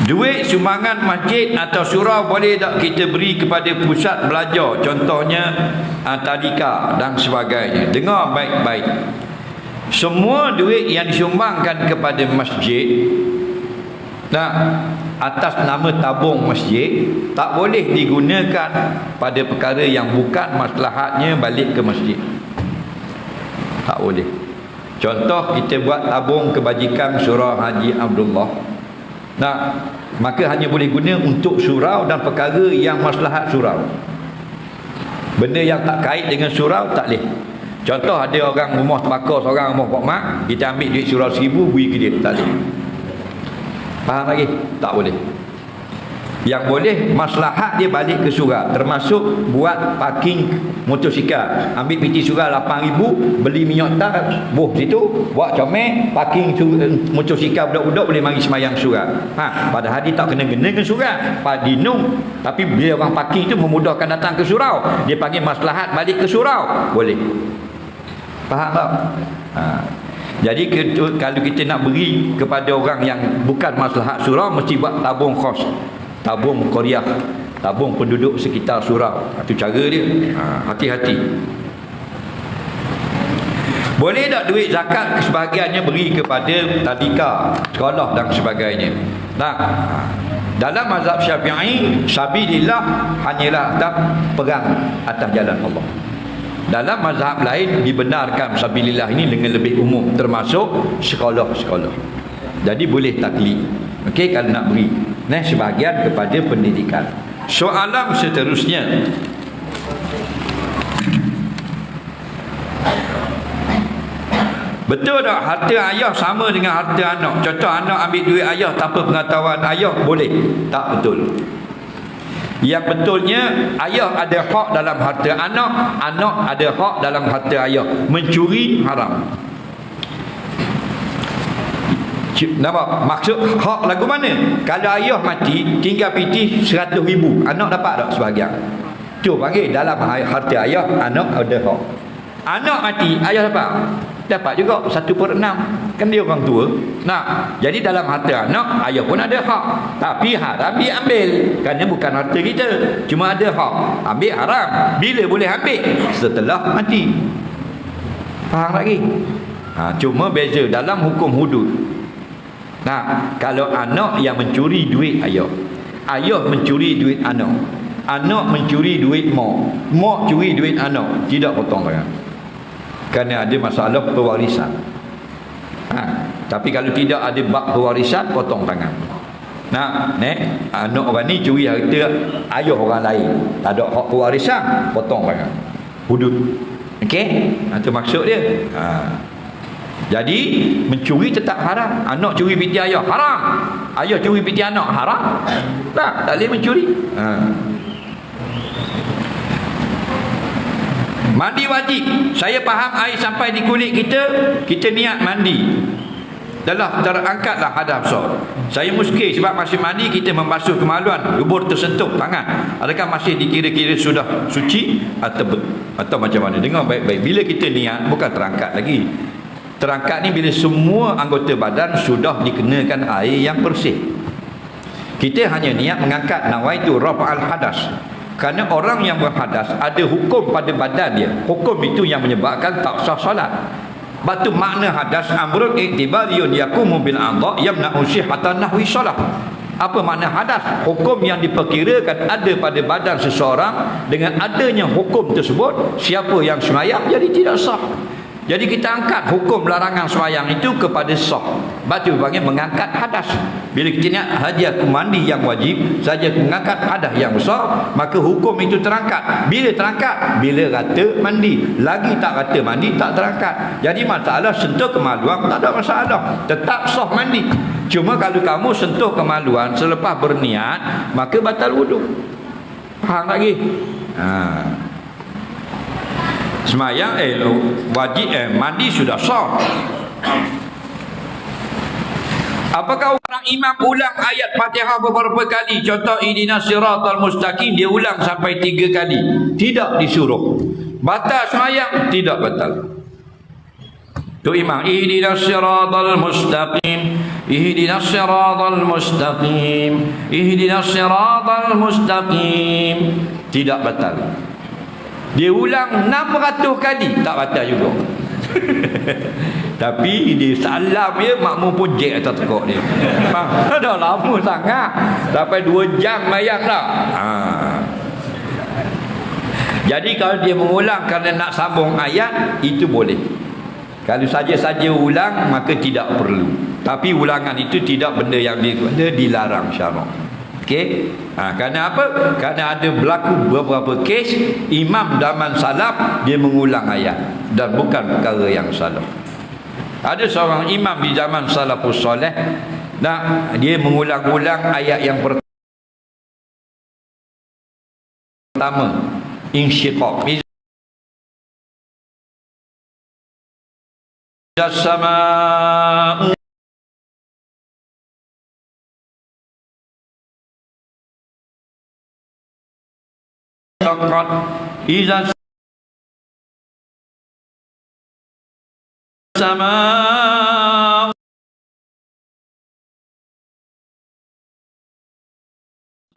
Duit sumbangan masjid atau surau boleh tak kita beri kepada pusat belajar, contohnya tadika dan sebagainya. Dengar baik-baik, semua duit yang disumbangkan kepada masjid atas nama tabung masjid tak boleh digunakan pada perkara yang bukan maslahatnya balik ke masjid. Tak boleh. Contoh, kita buat tabung kebajikan surau Haji Abdullah, maka hanya boleh guna untuk surau dan perkara yang maslahat surau. Benda yang tak kait dengan surau tak boleh. Contoh, ada orang rumah terbakar seorang, rumah Pak Mak, kita ambil duit surau 1000 beri ke dia, tak boleh. Faham lagi? Tak boleh. Yang boleh maslahat dia balik ke surau, termasuk buat parking motosikal. Ambil PT surau 8,000, beli minyak tar, buh situ, buat comel, parking motosikal, budak-budak boleh mari semayang surau. Padahal dia tak kena-kena ke surau, Pak Dinung, tapi bila orang parking tu memudahkan datang ke surau, dia panggil maslahat balik ke surau, boleh. Faham tak? Jadi kalau kita nak beri kepada orang yang bukan maslahat surau, mesti buat tabung khas, tabung Korea, tabung penduduk sekitar surau. Itu cara dia. Hati-hati. Boleh tak duit zakat sebahagiannya beri kepada tadika, sekolah dan sebagainya? Dalam mazhab Syafi'i, sabilillah hanyalah tak perang atas jalan Allah. Dalam mazhab lain dibenarkan sabilillah ini dengan lebih umum, termasuk sekolah-sekolah. Jadi boleh taklid. Okey, kalau nak beri sebahagian kepada pendidikan. Soalan seterusnya, betul tak harta ayah sama dengan harta anak? Contoh, anak ambil duit ayah tanpa pengetahuan ayah, boleh? Tak betul. Yang betulnya, ayah ada hak dalam harta anak, anak ada hak dalam harta ayah. Mencuri haram. Nampak? Maksud hak lagu mana? Kalau ayah mati, tinggal PT 100,000, anak dapat tak sebahagian? Tu panggil dalam harta ayah, anak ada hak. Anak mati, ayah dapat juga 1/6. Kan dia orang tua. Jadi dalam harta anak, ayah pun ada hak. Tapi haram dia ambil, kerana bukan harta kita. Cuma ada hak. Ambil haram. Bila boleh ambil? Setelah mati. Faham lagi? Cuma beza dalam hukum hudud. Kalau anak yang mencuri duit ayah, ayah mencuri duit anak, anak mencuri duit mak, mak curi duit anak, tidak potong tangan. Kerana ada masalah pewarisan. Tapi kalau tidak ada bab pewarisan, potong tangan. Anak orang ni curi harta ayah orang lain, tak ada hak pewarisan, potong tangan. Hudud. Okey? Itu maksud dia. Jadi mencuri tetap haram. Anak curi piti ayah, haram. Ayah curi piti anak, haram. Tak boleh mencuri. Mandi wajib. Saya faham air sampai di kulit kita, kita niat mandi. Dah terangkatlah hadas besar. Saya muskil sebab masih mandi kita membasuh kemaluan, lubur tersentuh tangan. Adakah masih dikira-kira sudah suci atau macam mana? Dengar baik-baik. Bila kita niat, bukan terangkat lagi. Terangkat ni bila semua anggota badan sudah dikenakan air yang bersih. Kita hanya niat mengangkat nawaitu rafa'al hadas. Kerana orang yang berhadas ada hukum pada badan dia. Hukum itu yang menyebabkan tak sah solat. Batu makna hadas amrun iktibariyun yakumu bil a'dha yamna'u sihhatan nahwi solat. Apa makna hadas? Hukum yang diperkirakan ada pada badan seseorang. Dengan adanya hukum tersebut, siapa yang sembahyang jadi tidak sah. Jadi kita angkat hukum larangan sembahyang itu kepada sah. Batu panggil mengangkat hadas. Bila kita niat hadiah mandi yang wajib, saja mengangkat hadas yang besar, maka hukum itu terangkat. Bila terangkat? Bila rata mandi. Lagi tak rata mandi, tak terangkat. Jadi masalah sentuh kemaluan tak ada masalah, tetap sah mandi. Cuma kalau kamu sentuh kemaluan selepas berniat, maka batal wuduk. Faham lagi? Semayang wajib mandi sudah sah. Apakah orang imam ulang ayat Fatihah beberapa kali? Contoh ihdinas siratal mustaqim, dia ulang sampai 3 kali. Tidak disuruh. Batal semayang? Tidak batal. Tu imam, ihdinas siratal mustaqim, ihdinas siratal mustaqim, ihdinas siratal mustaqim. Tidak batal. Dia ulang 600 kali, tak batal juga. Tapi dia salam dia, makmum pun jek atas tekuk dia. Dah lama sangat, sampai 2 jam mayang dah. Jadi kalau dia mengulang kerana nak sambung ayat, itu boleh. Kalau saja-saja ulang, maka tidak perlu. Tapi ulangan itu tidak benda yang dilarang syarak. Okey? Kerana apa? Kerana ada berlaku beberapa kes imam zaman salaf dia mengulang ayat dan bukan perkara yang salah. Ada seorang imam di zaman salafus soleh, nah dia mengulang-ulang ayat yang pertama, insyiqaq. As-samaa'u syaqqat, idza as-samaa'u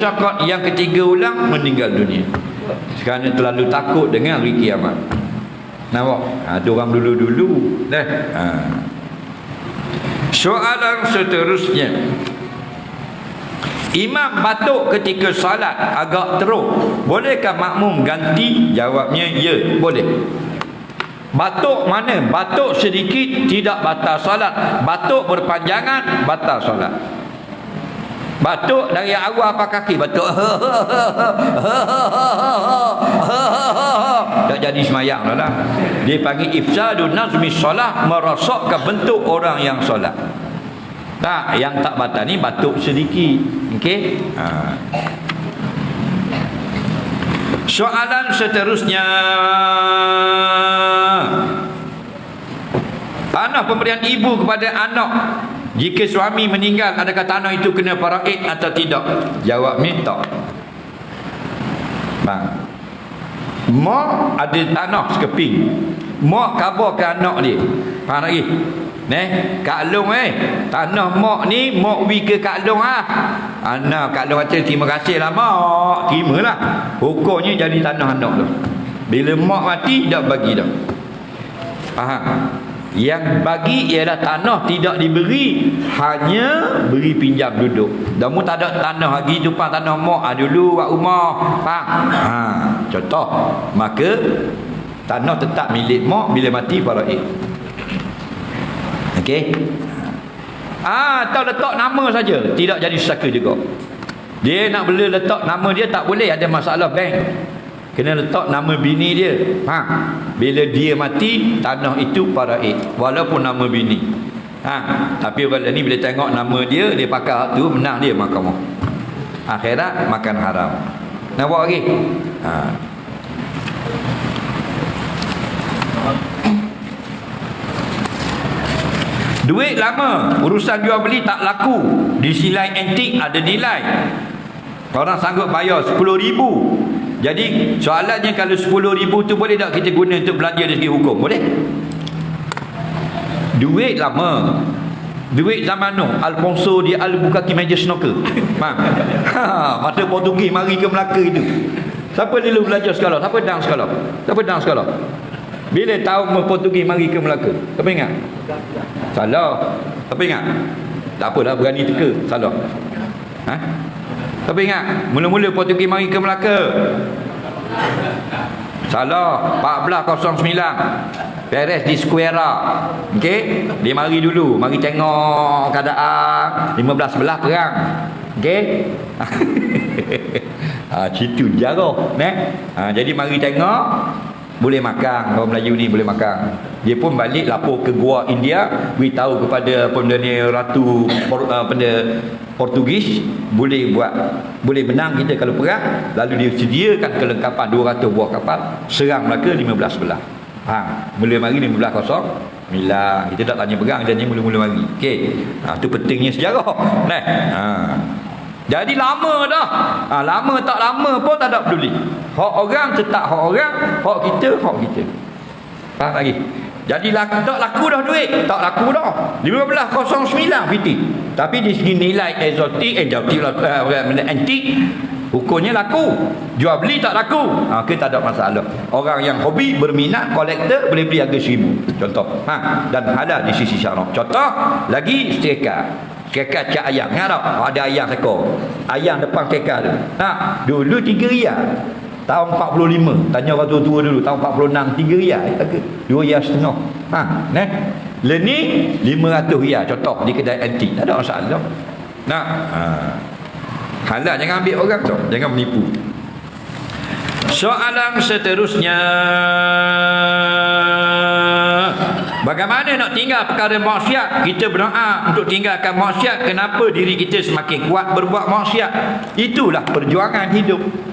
syaqqat. Yang ketiga ulang, meninggal dunia kerana terlalu takut dengan hari kiamat. Nampak? Ada orang dulu-dulu dah. Soalan seterusnya, imam batuk ketika salat agak teruk, bolehkah makmum ganti? Jawabnya ya, boleh. Batuk mana? Batuk sedikit tidak batal salat, batuk berpanjangan batal salat. Batuk dari awal apa kaki batuk tak jadi semayang dah. Dia panggil ifsadun nazmi solat, merosakkan bentuk orang yang solat. Tak, yang tak batal ni batuk sedikit. Okey? Soalan seterusnya, tanah pemberian ibu kepada anak jika suami meninggal, adakah tanah itu kena faraid atau tidak? Jawabnya tak. Bang, mak ada tanah sekeping, mak khabarkan anak dia. Faham lagi? Kak Long tanah mak ni mak wi ke Kak Long anak Kak Long kata terima kasih lah mak, terimalah. Hukumnya jadi tanah anak tu. Bila mak mati dah bagi dah. Faham? Yang bagi ialah tanah tidak diberi, hanya beri pinjam duduk. Damu tak ada tanah lagi tu pang tanah mak dulu buat rumah. Faham? Contoh, maka tanah tetap milik mak bila mati faraid. Okey? Atau letak nama saja, tidak jadi saka juga. Dia nak bela letak nama dia tak boleh, ada masalah bank. Kena letak nama bini dia. Bila dia mati, tanah itu faraid walaupun nama bini. Tapi orang ni bila tengok nama dia, dia pakai hak tu, menang dia mahkamah. Akhirat makan haram. Nampak lagi? Duit lama, urusan jual beli tak laku, disilai antik ada nilai, orang sanggup bayar 10,000. Jadi soalannya, kalau 10,000 tu boleh tak kita guna untuk belanja dari segi hukum? Boleh. Duit lama, duit zaman Noh, Alfonso dia buka meja snooker. Masa Portugis mari ke Melaka itu, siapa dulu belajar sekolah? Siapa dang sekolah? Siapa dang sekolah? Bila tahun Portugis mari ke Melaka? Siapa ingat? Salah. Siapa ingat? Tak apalah, berani teka. Salah. Siapa ingat? Mula-mula Portugis mari ke Melaka? Salah. 1409 Perez di Square. Okey? Dia mari dulu, mari tengok keadaan 15 perang. Okey? Situ jarah, jadi mari tengok, boleh makan, orang Melayu ni boleh makan. Dia pun balik lapor ke gua India, beritahu kepada benda ni ratu benda Portugis, boleh menang kita kalau perang. Lalu dia sediakan kelengkapan 200 buah kapal, serang Melaka 15 belah. Mula mari 1509. Kita tak tanya perang, dia mula-mula mari. Okey. Tu pentingnya sejarah. Jadi lama dah. Lama tak lama pun tak ada peduli. Hak orang tetap hak orang, hak kita hak kita. Faham lagi? Jadi tak laku dah duit. Tak laku dah. 15.09 PT. Tapi di segi nilai eksotik, antik, hukumnya laku. Jual beli tak laku. Kita tak ada masalah. Orang yang hobi, berminat, kolektor, boleh beli harga 1,000. Contoh. Dan halal di sisi syarak. Contoh, lagi setrika. Setrika cak ayam. Ingat tak? Ada ayam sekor. Ayam depan setrika tu. Dulu 3 riyal. Tahun 45, tanya orang tua-tua dulu, tahun 46, 3 riyal, 2 riyal setengah. Ni 500 riyal, contoh di kedai antik, tak ada masalah. Halal, jangan ambil orang tu, jangan menipu. Soalan seterusnya, bagaimana nak tinggal perkara maksiat? Kita berdoa untuk tinggalkan maksiat. Kenapa diri kita semakin kuat berbuat maksiat? Itulah perjuangan hidup.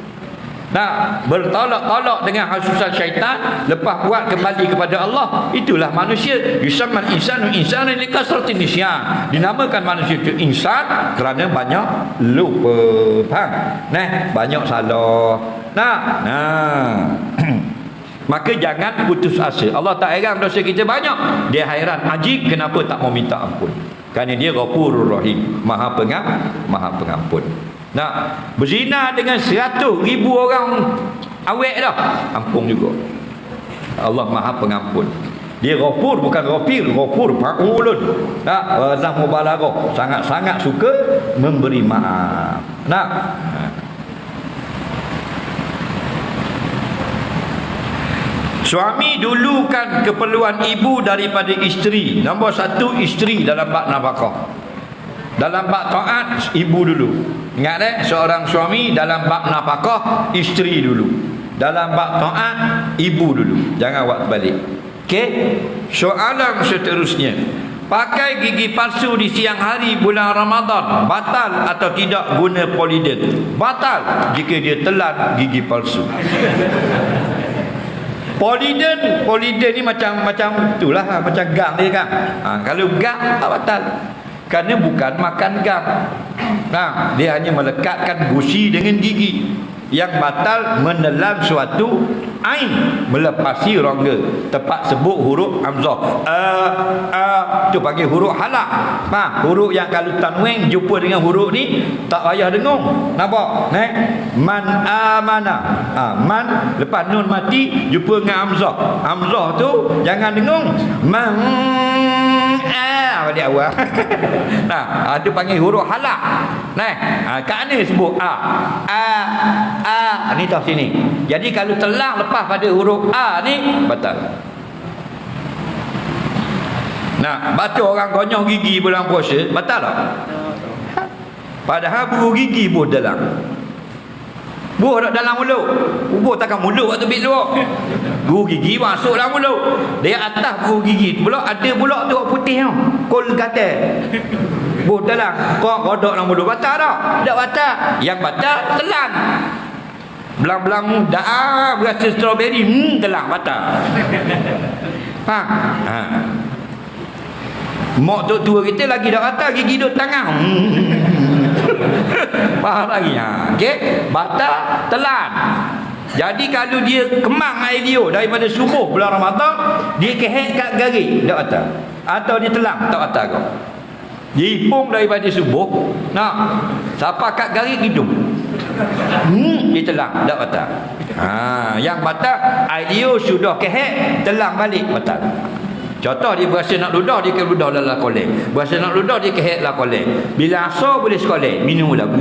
Bertolak-tolak dengan hasusan syaitan, lepas buat kembali kepada Allah. Itulah manusia. Yusammal insanu insanan likasratin nisyan. Dinamakan manusia itu insan kerana banyak lupa. Faham? Banyak salah. Maka jangan putus asa. Allah tak heran dosa kita banyak. Dia hairan, ajib kenapa tak mau minta ampun. Kerana dia Ghafurur Rahim, Maha Pengampun. Berzina dengan 100,000 orang awet dah, ampun juga. Allah Maha Pengampun. Dia Ghafur, bukan Ghafir. Ghafur fa'ulun. Wazan mubalaghah, sangat-sangat suka memberi maaf. Suami dulukan keperluan ibu daripada isteri. Nombor 1, isteri dalam bab nafkah. Dalam bab taat, ibu dulu. Ingat seorang suami dalam bab nafkah, isteri dulu. Dalam bab taat, ibu dulu. Jangan buat balik. Soalan seterusnya, pakai gigi palsu di siang hari bulan Ramadan batal atau tidak guna poliden? Batal jika dia telan gigi palsu. Poliden ni macam itulah, macam gang dia kan. Kalau gang tak batal. Kerana bukan makan gang. Dia hanya melekatkan gusi dengan gigi. Yang batal menelan suatu ain, melepasi rongga. Tepat sebut huruf hamzah. Tu panggil huruf halak. Huruf yang kalau tanwin jumpa dengan huruf ni tak payah dengung. Nampak? Man amana. Man lepas nun mati jumpa dengan hamzah. Hamzah tu jangan dengung. Man balik awal. Itu panggil huruf halak. Kat ni sebut ni tahu sini. Jadi kalau telang lepas pada huruf A ni batal. Baca orang konyol gigi bulan puasa batal tak? Padahal buru gigi pun dalam. Buah tak dalam mulut. Buah takkan mulut waktu bit luar. Buru gigi masuk dalam mulut. Dia atas buru gigi pula ada pula tu putih tau. Kol kata. Buah dalam. Kau kodok dalam mulut batal tak? Tak batal. Yang batal telan. Belang-belang dah berasa strawberry, telah batal. Mak tok tua kita lagi dah batal, gigi duduk tangan. Faham lagi? Batal telan. Jadi kalau dia kemang air liur daripada subuh bulan Ramadan, dia kehek kat garis, tak batal. Atau dia telang, tak batal kau. Dia ipung daripada subuh, siapa kat garis hidung. Dia telang, tak batal. Yang batal air liur sudah kehek, telang balik batal. Contoh dia berasa nak ludah, dia kena ludah dalam kolek. Berasa nak ludah, dia kehek dalam kolek. Bila asar boleh sekolek, minum lagu.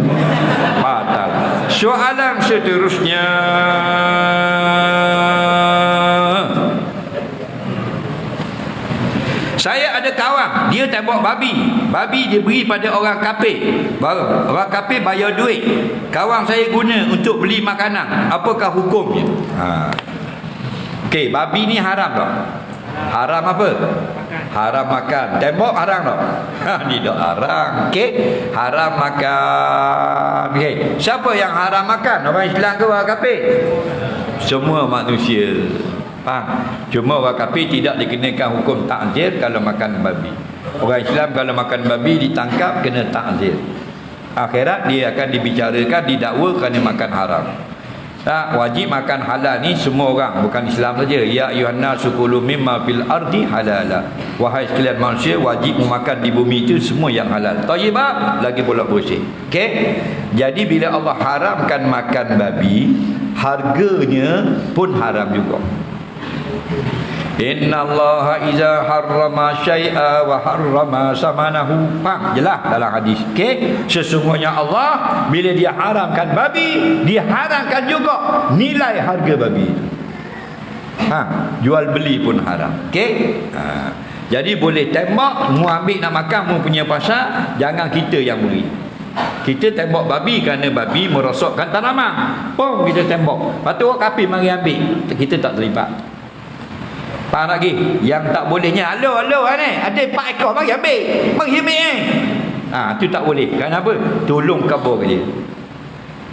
Batal. Soalan seterusnya, saya ada kawan, dia tembak babi. Babi dia beri pada orang kafir. Orang kafir bayar duit. Kawan saya guna untuk beli makanan. Apakah hukumnya? Babi ni haram tak? Haram apa? Haram makan. Tembak haram tak? Ni tak haram. Haram makan. Siapa yang haram makan? Orang Islam ke orang kafir? Semua manusia. Cuma orang kafir tidak dikenakan hukum ta'zir kalau makan babi. Orang Islam kalau makan babi ditangkap kena ta'zir. Akhirat dia akan dibicarakan, didakwa kerana makan haram. Wajib makan halal ni semua orang, bukan Islam saja. Ya ayuhan nasu kulu mimma fil ardi halala. Wahai sekalian manusia, wajib memakan di bumi itu semua yang halal. Thayyibah lagi pula bersih. Okey. Jadi bila Allah haramkan makan babi, harganya pun haram juga. Innallaha iza harrama syai'a wa harrama samanahu. Faham? Jelas dalam hadis. Okey, sesungguhnya Allah bila dia haramkan babi, dia haramkan juga nilai harga babi. Jual beli pun haram. Okey? Jadi boleh tembak, mu ambil nak makan, mu punya pasal, jangan kita yang beri. Kita tembak babi kerana babi merosakkan tanaman. Pom kita tembak. Lepas tu orang kafir mari ambil. Kita tak terlibat. Faham lagi? Yang tak bolehnya, alo ni, ada 4 ekor mari ambil. Mari ambil tu tak boleh. Kenapa? Tolong kabur dia.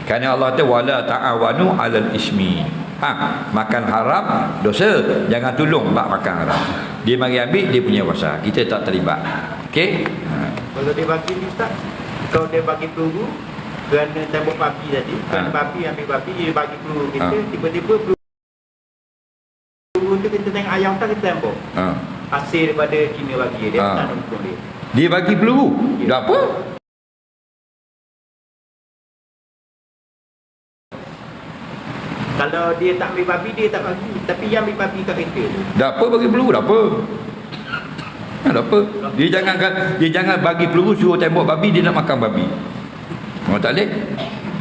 Kerana Allah kata wala ta'awanu 'alal ismi. Makan haram dosa, jangan tolong bab makan haram. Dia mari ambil, dia punya kuasa. Kita tak terlibat. Okey? Kalau dia bagi ni tak, kalau dia bagi peluru kerana tembak babi tadi, kerana babi ambil babi, dia bagi peluru kita, tiba-tiba peluru tu kita tengok ayam tak, kita tembak. Hasil daripada kimia bagi dia, tak ada hukum dia. Dia bagi peluru. Dah apa? Kalau dia tak ambil babi, dia tak bagi. Tapi yang ambil babi kat kereta tu. Dah apa bagi peluru? Dah apa? Dah apa? Dia jangan bagi peluru suruh tembak babi, dia nak makan babi. Tak boleh.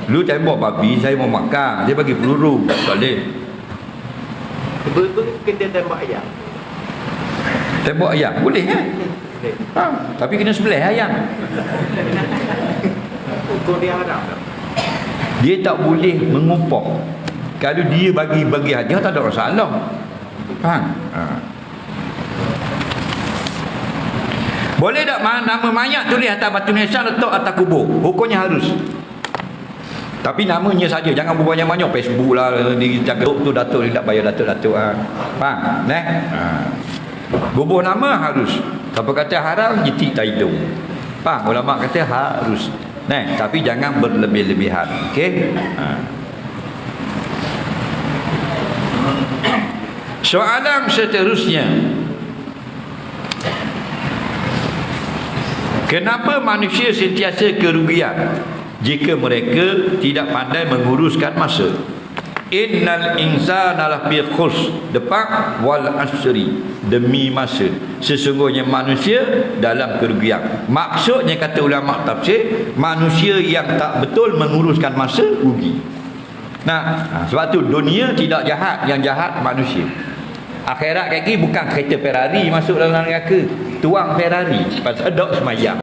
Lu tembak babi, saya mau makan. Dia bagi peluru. Tak boleh. Betul kita tembak ayam. Tembak ayam boleh kan? Tapi kena sembelih ayam. Hukum dia haram tak? Dia tak boleh mengupah. Kalau dia bagi hadiah tak ada masalah. Faham? Boleh tak nama mayat tulis atas batu nisan, letak atas kubur? Hukumnya harus. Tapi namanya saja, jangan berbanyak-banyak Facebook lah, di Datuk tu Datuk ni tak bayar Datuk. Faham? Gubur nama harus. Siapa kata haram, jitik tak hitung. Faham? Ulama kata harus. Tapi jangan berlebih-lebihan. Okey? Soalan seterusnya, kenapa manusia sentiasa kerugian jika mereka tidak pandai menguruskan masa? Innal insana lafi khusr, depan wal asri, demi masa, sesungguhnya manusia dalam kerugian. Maksudnya kata ulama tafsir, manusia yang tak betul menguruskan masa rugi. Sebab tu dunia tidak jahat, yang jahat manusia. Akhirat kaki bukan kereta Ferrari masuk dalam neraka, tuang Ferrari pasal dok semayang.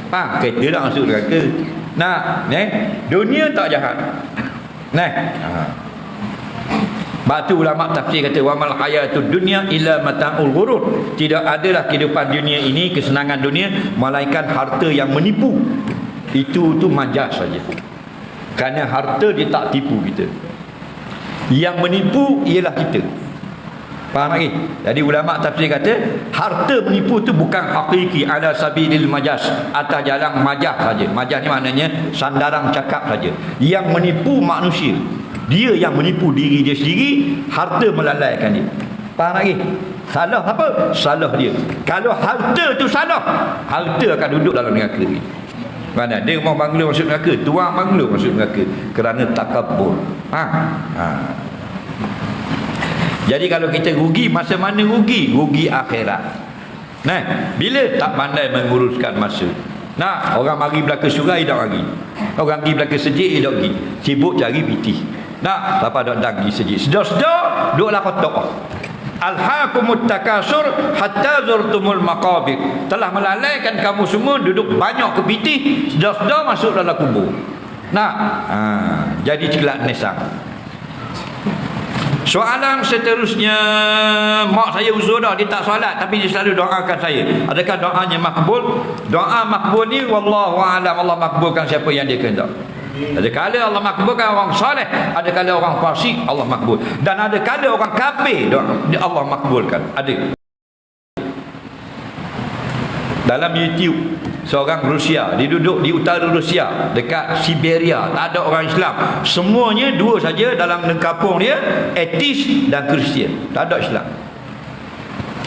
Kereta dah masuk neraka. Dunia tak jahat. Batu ulama tafsir kata wamal hayatud dunya illa mata'ul ghurur. Tidak adalah kehidupan dunia ini, kesenangan dunia, melainkan harta yang menipu. Itu majas saja. Kerana harta dia tak tipu kita. Yang menipu ialah kita. Faham lagi? Jadi ulama tafsir kata harta menipu tu bukan hakiki ala sabilil majas, atas jalan majaz saja. Majaz ni maknanya sandaran cakap saja. Yang menipu manusia, dia yang menipu diri dia sendiri, harta melalaikan dia. Faham lagi? Salah apa? Salah dia. Kalau harta tu salah, harta akan duduk dalam neraka ni. Mana dia rumah bangla masuk neraka, tuang bangla masuk neraka kerana takabbur. Jadi kalau kita rugi, masa mana rugi? Rugi akhirat. Bila tak pandai menguruskan masa. Orang mari belakang surai tak mari. Orang pergi belakang sejik tak pergi. Sibuk cari pitih. Lepas dak pergi sejik. Sedar-sedar duduklah kotak. Alhaakumut takasur hatta zurtumul maqabir. Telah melalaikan kamu semua duduk banyak ke pitih, sedar-sedar masuk dalam kubur. Jadi celak nesang. Soalan seterusnya, mak saya uzur dah, dia tak solat tapi dia selalu doakan saya. Adakah doanya makbul? Doa makbul ni wallahu a'lam, Allah makbulkan siapa yang dia kehendak. Ada kala Allah makbulkan orang soleh, ada kala orang fasik Allah makbul, dan ada kala orang kafir Allah makbulkan. Ada dalam YouTube seorang Rusia, dia duduk di utara Rusia, dekat Siberia, tak ada orang Islam. Semuanya dua saja dalam kampung dia, etis dan Kristian, tak ada Islam.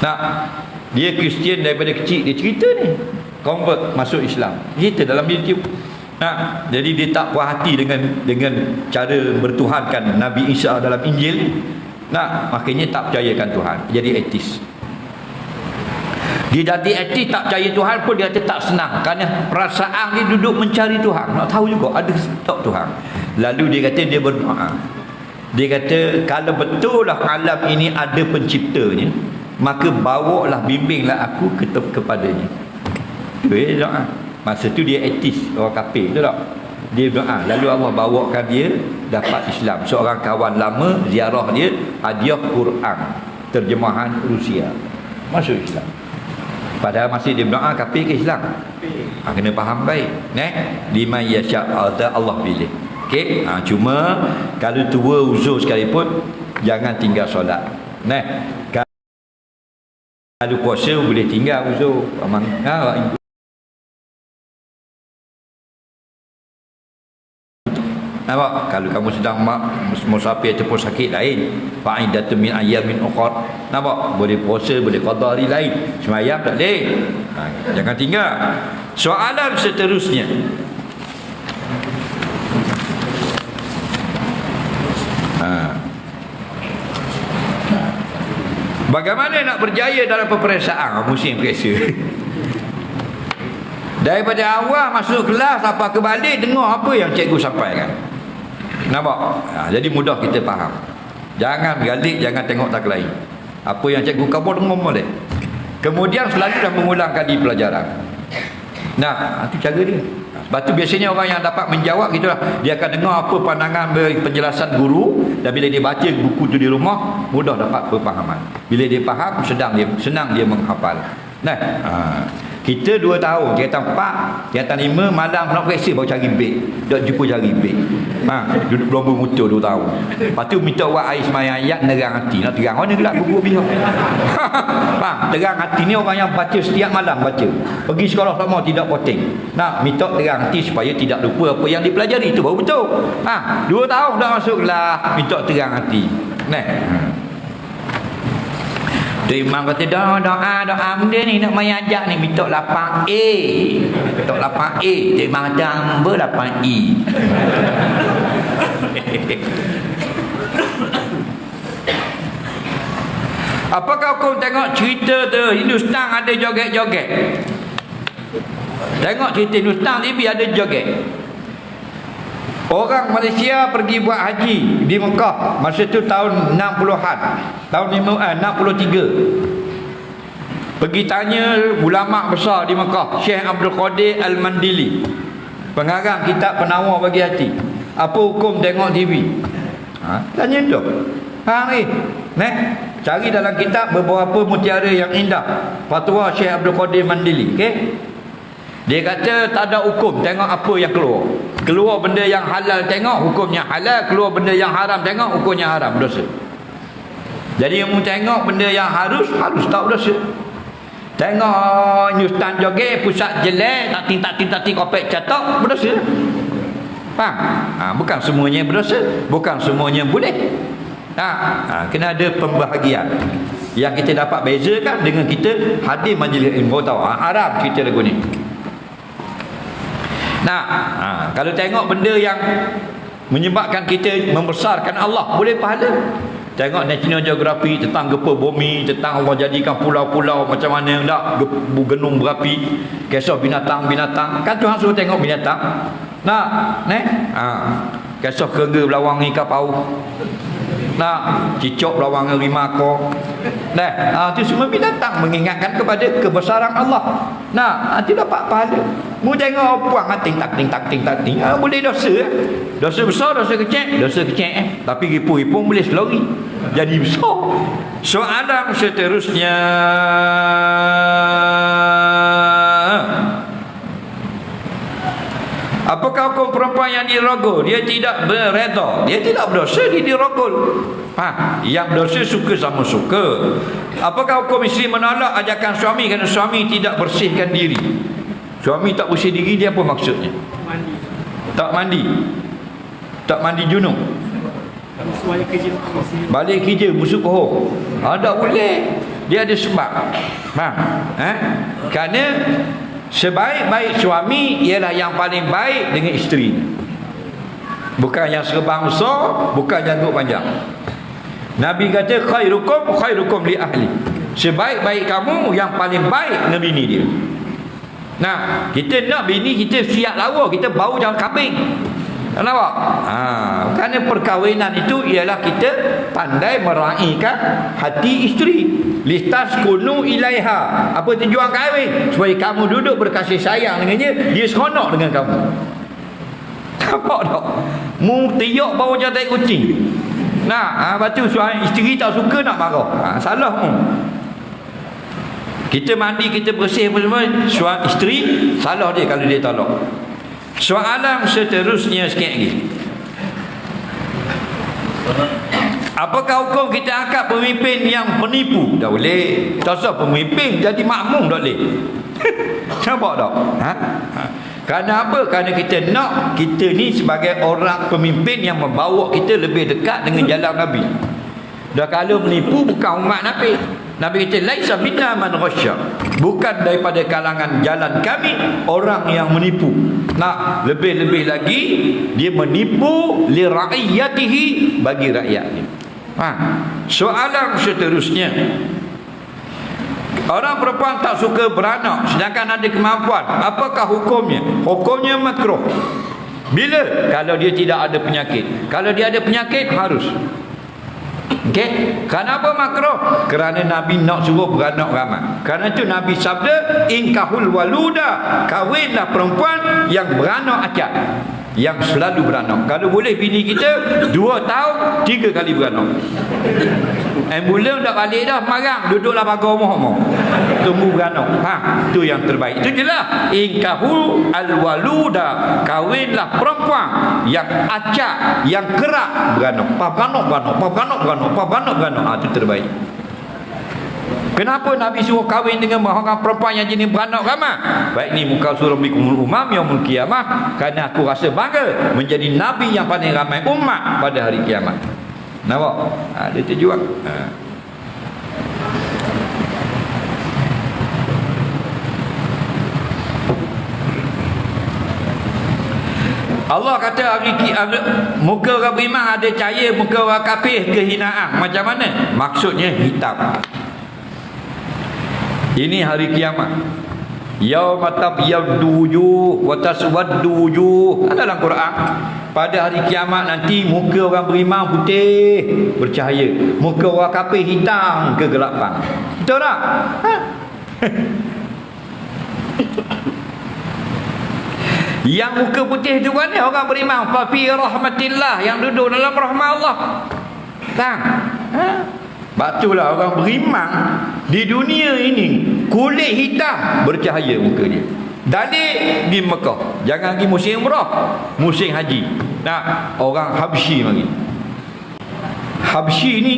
Nah, dia Kristian daripada kecil, dia cerita ni, convert masuk Islam, cerita dalam YouTube. Nah, jadi dia tak puas hati dengan cara bertuhankan Nabi Isa dalam Injil. Nah, makanya tak percayakan Tuhan, jadi etis. Dia jadi etis, tak percaya Tuhan pun dia kata tak senang, kerana perasaan dia duduk mencari Tuhan, nak tahu juga ada tak Tuhan. Lalu dia kata dia berdoa. Dia kata kalau betul lah alam ini ada penciptanya, maka bawalah, bimbinglah aku kepadanya. Itu dia doa. Masa tu dia etis, orang kafir tu tak. Dia doa, lalu Allah bawakan dia dapat Islam. Seorang kawan lama ziarah dia, hadiah Quran terjemahan Rusia, masuk Islam. Padahal masih dia berdoa kafir ke Islam. Kena faham baik. Liman yasha Allah pilih. Okey, cuma kalau tua uzur sekalipun jangan tinggal solat. Kalau puasa boleh tinggal uzur. Nampak? Kalau kamu sedang musafir ataupun sakit lain, fa'idatun min ayyamin ukhra. Nampak? Boleh puasa, boleh qada hari lain. Sembahyang tak boleh. Jangan tinggal. Soalan seterusnya. Bagaimana nak berjaya dalam peperiksaan? Musim periksa. Daripada awal masuk kelas apa ke balik, dengar apa yang cikgu sampaikan. Nampak? Jadi mudah kita faham. Jangan galik, jangan tengok tak lain. Apa yang cikgu kabur dengar boleh. Kemudian selalu dah mengulang kali pelajaran. Nah, itu cara dia. Sebab tu biasanya orang yang dapat menjawab gitulah, dia akan dengar apa pandangan penjelasan guru, dan bila dia baca buku tu di rumah, mudah dapat pemahaman. Bila dia faham, senang dia menghafal. Kita 2 tahun, tingkatan 4, tingkatan 5, malam nak periksa baru cari beg. Tak jumpa cari beg. Duduk lomba motor 2 tahun. Lepas tu minta buat air semayang ayat, nerang hati. Nak terang mana gelap guru pihak. Terang hati ni orang yang baca setiap malam baca. Pergi sekolah sama tidak poting. Nak minta terang hati supaya tidak lupa apa yang dipelajari, itu baru betul. 2 tahun dah masuk lah, minta terang hati. Tu imam kata doa benda ni nak mai ajak ni minta 8A. Minta 8A. Tu imam kata hamba 8E. Apakah kau tengok cerita tu Hindustan ada joget-joget? Tengok cerita Hindustan TV ada joget. Orang Malaysia pergi buat haji di Mekah masa tu tahun 60-an, tahun 63. Pergi tanya ulama besar di Mekah, Syekh Abdul Qadir Al-Mandili, pengarang kitab Penawar Bagi Hati. Apa hukum tengok TV? Tanya tu. Cari dalam kitab beberapa mutiara yang indah, fatwa Syekh Abdul Qadir Mandili. Okey. Dia kata tak ada hukum, tengok apa yang keluar. Keluar benda yang halal tengok, hukumnya halal. Keluar benda yang haram tengok, hukumnya haram, dosa. Jadi yang tengok benda yang harus tak berdosa. Tengok Hindustan joget, pusat jelek, tak kopek catok, berdosa. Faham? Bukan semuanya berdosa, bukan semuanya boleh. Kena ada pembahagian. Yang kita dapat bezakan dengan kita hadir majlis ilmu, tahu haram cerita lagu ni. Kalau tengok benda yang menyebabkan kita membesarkan Allah, boleh pahala. Tengok National Geography tentang gempa bumi, tentang Allah jadikan pulau-pulau macam mana nak gunung berapi, kisah binatang-binatang. Kan Tuhan suruh tengok binatang. Kisah kerga belawang ikan paus. Cicak belawang rimako. Itu semua binatang mengingatkan kepada kebesaran Allah. Nanti dapat pahala. Mu tengok puang ting tak ting. Boleh dosa. Dosa besar, dosa kecil. Tapi ripu-ripu boleh selori. Jadi besar. Soalan seterusnya. Apakah hukum perempuan yang dirogol? Dia tidak bereda, dia tidak berdosa, dia dirogol. Yang berdosa suka sama suka. Apakah hukum isteri menolak ajakan suami kerana suami tidak bersihkan diri? Suami tak bersih diri, dia apa maksudnya? Mandi. Tak mandi. Tak mandi junub. Semuanya kerja Balik kerja busuk kohong. Tak boleh. Dia ada sebab. Faham? Kerana sebaik-baik suami ialah yang paling baik dengan isteri. Bukan yang serban besar, bukan janggut panjang. Nabi kata khairukum li ahli. Sebaik-baik kamu yang paling baik dengan bini dia. Nah, kita nak bini kita siap lawa, kita bau jangan kambing. Nampak? Kerana perkahwinan itu ialah kita pandai meraihkan hati isteri. Litaskunu ilaiha. Apa tujuan kahwin? Supaya kamu duduk berkasih sayang dengannya, dia seronok dengan kamu. Nampak tak? Mu tiok bau macam tai kucing. Nah, lepas tu suami isteri tak suka nak marah. Salah mu. Kita mandi, kita bersih apa semua, suami isteri salah dia kalau dia tolak. Soalan seterusnya sikit lagi. Apakah hukum kita angkat pemimpin yang penipu? Tak boleh. Tak usah pemimpin jadi makmum tak boleh. Nampak tak? Kerana apa? Kerana kita nak kita ni sebagai orang pemimpin yang membawa kita lebih dekat dengan jalan Nabi. Dah kalau menipu bukan umat Nabi. Nabi kata laisa minna man ghasya. Bukan daripada kalangan jalan kami orang yang menipu. Nah, lebih-lebih lagi dia menipu li ra'iyatihi, bagi rakyatnya. Soalan seterusnya. Orang perempuan tak suka beranak sedangkan ada kemampuan. Apakah hukumnya? Hukumnya makruh. Bila? Kalau dia tidak ada penyakit. Kalau dia ada penyakit harus. Okey, kenapa makruh? Kerana Nabi nak suruh beranak ramai. Kerana itu Nabi sabda, inkahul waluda, kahwinlah perempuan yang beranak acak, yang selalu beranak. Kalau boleh bini kita 2 tahun 3 kali beranak. Ambulan dah balik dah, marang duduklah pagar rumah. Tunggu beranak. Tu yang terbaik. Itu jelas. Inkahu alwaluda, kahwinlah perempuan yang acak, yang kerak beranak. Beranak. Itu terbaik. Kenapa Nabi suruh kahwin dengan orang perempuan yang jenis beranak ramai? Baik ni muka surah bikumul umam yaumul qiyamah, kerana aku rasa bangga menjadi Nabi yang paling ramai umat pada hari kiamat. Nampak? Dia tujuan. Allah kata muka orang beriman ada cahaya, muka orang kafir kehinaan. Macam mana? Maksudnya hitam. Ini hari kiamat. Yauma tabyaddu wujuh wa taswaddu wujuh. Dalam Quran. Pada hari kiamat nanti muka orang beriman putih bercahaya, muka orang kafir hitam kegelapan. Betul tak? Yang muka putih itu kan orang beriman, fa fi rahmatillah, yang duduk dalam rahmat Allah. Kan? Batulah orang beriman di dunia ini kulit hitam bercahaya muka dia. Dalil di Mekah. Jangan pergi musim umrah, musim haji. Nah, orang Habsyi mari. Habsyi ni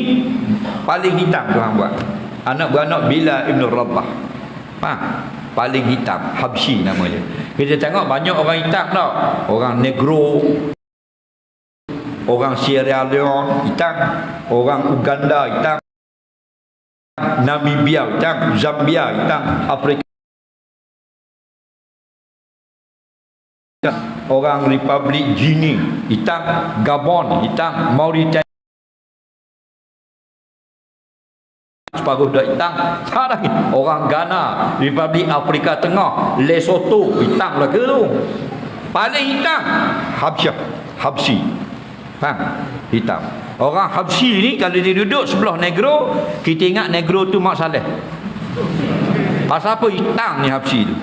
paling hitam tuan buat. Anak beranak Bilal Ibn Rabah. Paling hitam, Habsyi namanya. Kita tengok banyak orang hitam tau. Orang Negro, orang Sierra Leone hitam, orang Uganda hitam, Namibia hitam, Zambia hitam, Afrika, orang Republik Guinea hitam, Gabon hitam, Mauritania separuh dah hitam. Lagi orang Ghana, Republik Afrika Tengah, Lesotho hitam lagi tu. Paling hitam Habsyi. Hitam. Orang Habsyi ni kalau dia duduk sebelah Negro, kita ingat Negro tu Mak Saleh. Pasal apa hitam ni Habsyi tu?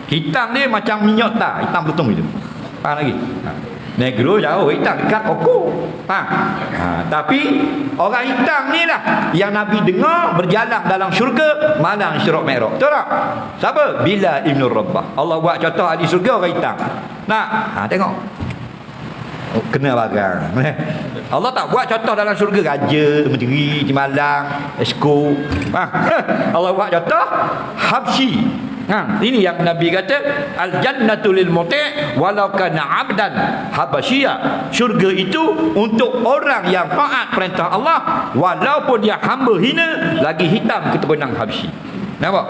Hitam dia macam minyak tak, hitam betul itu. Faham lagi? Negro jauh, hitam dekat Oko. Tapi orang hitam ni lah yang Nabi dengar berjalan dalam syurga malam Isra' Mi'raj. Betul tak? Siapa? Bilal Ibn Rabah. Allah buat contoh ahli syurga orang hitam. Tengok. Kena bagang. Allah tak buat contoh dalam syurga raja, menteri, timbalang, esko. Allah buat contoh Habsyi. Ini yang Nabi kata, al-jannatu lil muti' walau kana 'abdan habasyiya. Syurga itu untuk orang yang taat perintah Allah walaupun dia hamba hina lagi hitam keturunan Habsyi. Nampak?